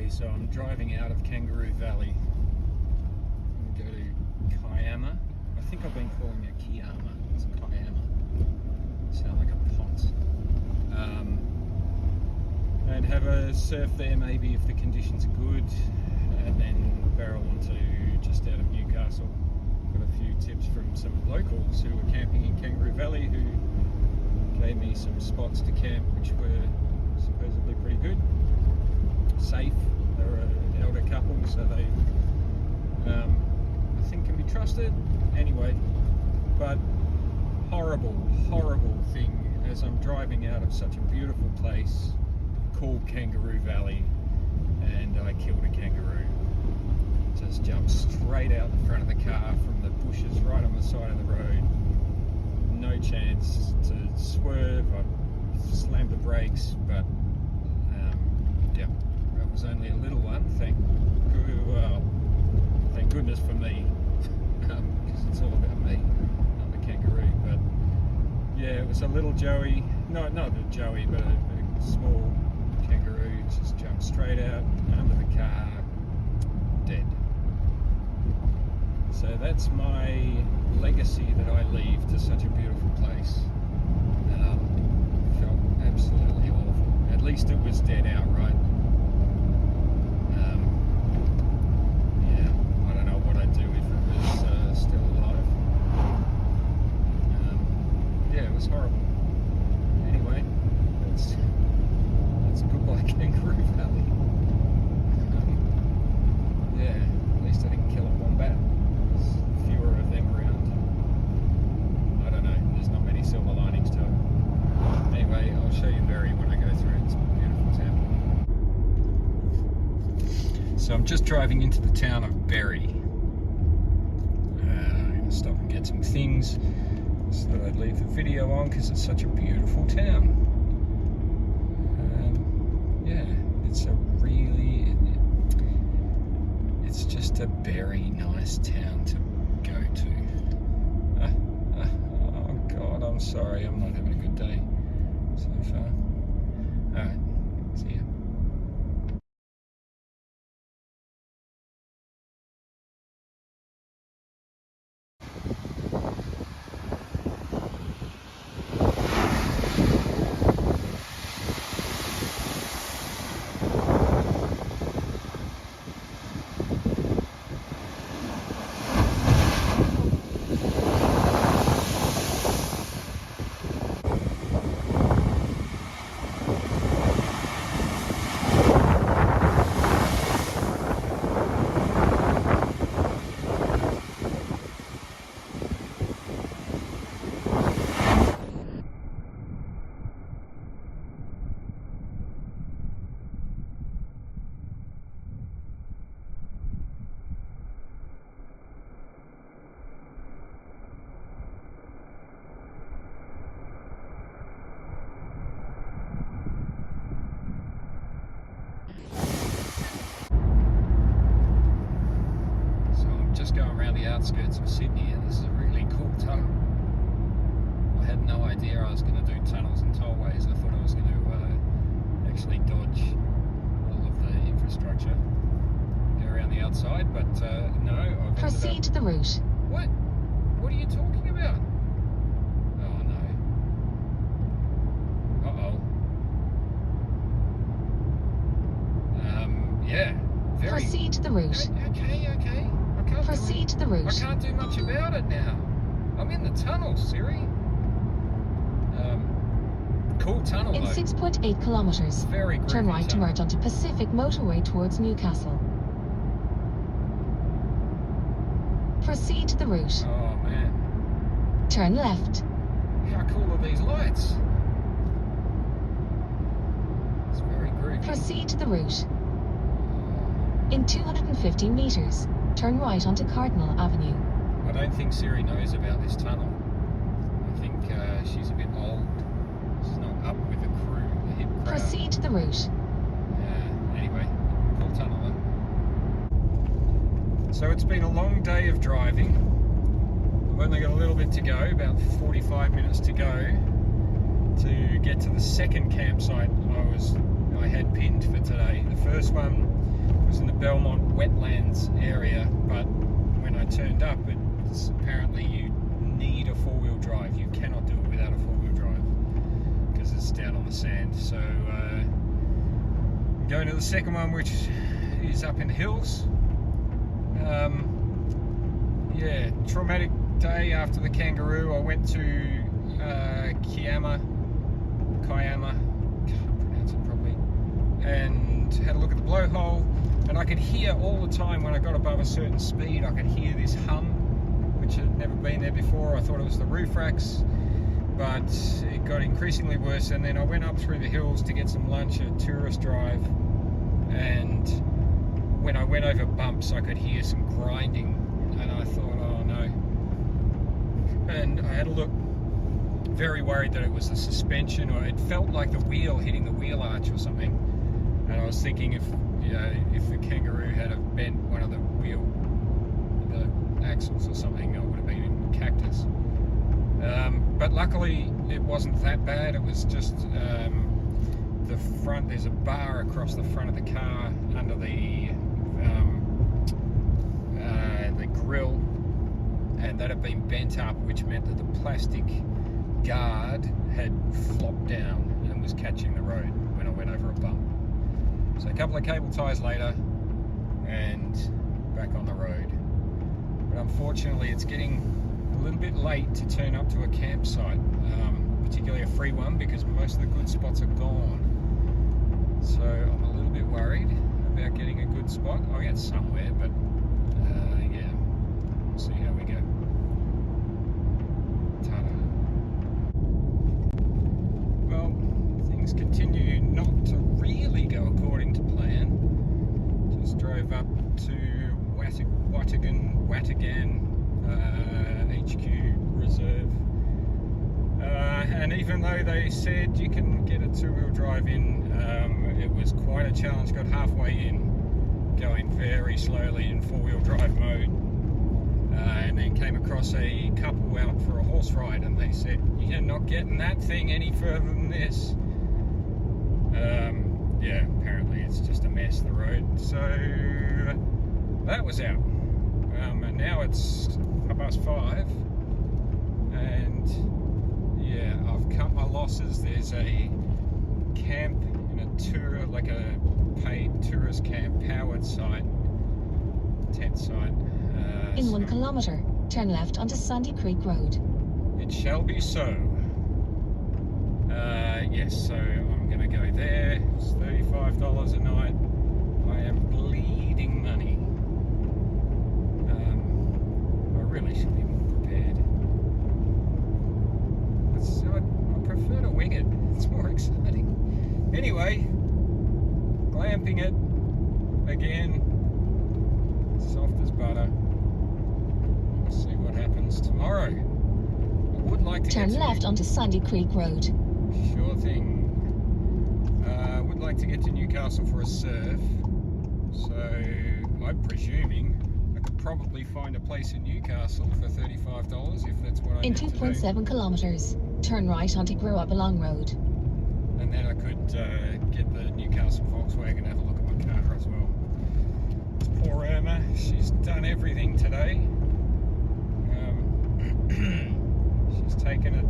Okay, so I'm driving out of Kangaroo Valley. I'm going to go to Kiama. I think I've been calling it Kiama. It's Kiama. Sound like a pot. And have a surf there maybe if the conditions are good, and then barrel onto just out of Newcastle. Got a few tips from some locals who were camping in Kangaroo Valley who gave me some spots to camp which were supposedly pretty good. Safe. They're an elder couple, so they I think can be trusted. Anyway, but horrible thing as I'm driving out of such a beautiful place called Kangaroo Valley, and I killed a kangaroo. Just jumped straight out the front of the car from the bushes right on the side of the road. No chance to swerve. I slammed the brakes, but yeah, that was only a little one. Thank goodness for me, because it's all about me, not the kangaroo. But yeah, it was a little joey. No, not a joey, but a small kangaroo. Just jumped straight out under the car, dead. So that's my legacy that I leave to such a beautiful place. Felt absolutely awful. At least it was dead outright. Yeah, I don't know what I'd do if it was still alive. Yeah, it was horrible. Anyway, that's goodbye Kangaroo Valley. Yeah, at least I didn't kill a wombat. There's fewer of them around. I don't know, there's not many silver linings to it. Anyway, I'll show you Berry when I go through. It's a beautiful town. So I'm just driving into the town of Berry. I'm going to stop and get some things so that I'd leave the video on because it's such a beautiful town. Yeah, it's just a very nice town to go to. Oh God, I'm sorry, I'm not having a good day so far. Alright, see ya. Just going around the outskirts of Sydney, and this is a really cool tunnel. I had no idea I was going to do tunnels and tollways. I thought I was going to actually dodge all of the infrastructure, go around the outside, but no. I've Proceed to the route. What? What are you talking about? Oh no. Yeah. Very. Proceed to the route. Okay. Proceed to the route. I can't do much about it now. I'm in the tunnel, Siri. Cool tunnel In though. 6.8 kilometres. Very groovy Turn right to tunnel. merge onto Pacific Motorway towards Newcastle. Proceed to the route. Oh man. Turn left. How cool are these lights? It's very groovy. Proceed to the route. In 250 metres, turn right onto Cardinal Avenue. I don't think Siri knows about this tunnel. I think she's a bit old. She's not up with the crew, the hip crowd. Proceed to the route. Yeah, anyway, cool tunnel then. So it's been a long day of driving. I've only got a little bit to go, about 45 minutes to go to get to the second campsite I had pinned for today. The first one It was in the Belmont wetlands area, but when I turned up, it's apparently you need a four-wheel drive. You cannot do it without a four-wheel drive because it's down on the sand. So I'm going to the second one, which is up in the hills. Yeah, traumatic day after the kangaroo. I went to Kiama, can't pronounce it properly, and had a look at the blowhole, and I could hear all the time when I got above a certain speed, I could hear this hum, which had never been there before. I thought it was the roof racks, but it got increasingly worse. And then I went up through the hills to get some lunch at Tourist Drive, and when I went over bumps I could hear some grinding, and I thought, oh no. And I had a look, very worried that it was the suspension, or it felt like the wheel hitting the wheel arch or something. And I was thinking if the kangaroo had have bent one of the axles or something, I would have been in cactus. But luckily it wasn't that bad. It was just the front. There's a bar across the front of the car under the grill, and that had been bent up, which meant that the plastic guard had flopped down and was catching the road when I went over a bump. So a couple of cable ties later and back on the road. But unfortunately it's getting a little bit late to turn up to a campsite, particularly a free one, because most of the good spots are gone. So I'm a little bit worried about getting a good spot. I'll get somewhere, but yeah, we'll see how we go. Ta-da. Well, things continue not to really go according to plan. Just drove up to Watagan HQ Reserve. And even though they said you can get a two-wheel drive in, it was quite a challenge. Got halfway in, going very slowly in four-wheel drive mode, and then came across a couple out for a horse ride, and they said, you're not getting that thing any further than this. Yeah, apparently it's just a mess, the road. So that was out. And now it's 5:30, and yeah, I've cut my losses. There's a camp in a tour, like a paid tourist camp, powered site, tent site. In 1 kilometre, turn left onto Sandy Creek Road. It shall be so. Yes, so I'm going to go there. It's $35 a night. I am bleeding money. I really should be more prepared. I prefer to wing it. It's more exciting. Anyway, glamping it again. Soft as butter. We'll see what happens tomorrow. I would like to turn left onto Sandy Creek Road. Sure thing. I would like to get to Newcastle for a surf, so I'm presuming I could probably find a place in Newcastle for $35 if that's what I In need to do. 2.7 kilometres, turn right onto Growabalong Road. And then I could get the Newcastle Volkswagen and have a look at my car as well. It's poor Irma, she's done everything today. She's taken it